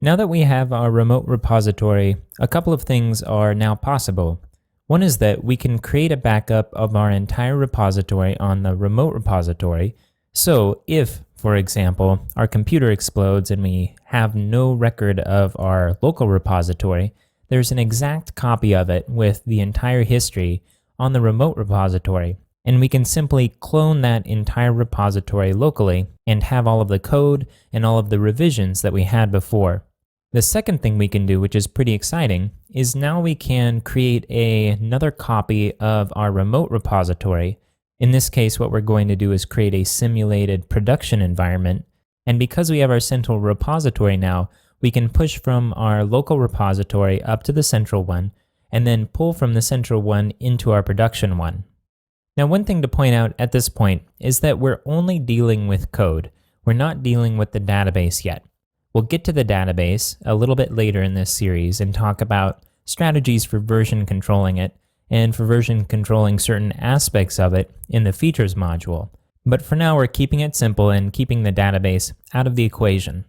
Now that we have our remote repository, a couple of things are now possible. One is that we can create a backup of our entire repository on the remote repository. So if, for example, our computer explodes and we have no record of our local repository, there's an exact copy of it with the entire history on the remote repository. And we can simply clone that entire repository locally and have all of the code and all of the revisions that we had before. The second thing we can do, which is pretty exciting, is now we can create another copy of our remote repository. In this case, what we're going to do is create a simulated production environment. And because we have our central repository now, we can push from our local repository up to the central one, and then pull from the central one into our production one. Now, one thing to point out at this point is that we're only dealing with code. We're not dealing with the database yet. We'll get to the database a little bit later in this series and talk about strategies for version controlling it and for version controlling certain aspects of it in the features module. But for now, we're keeping it simple and keeping the database out of the equation.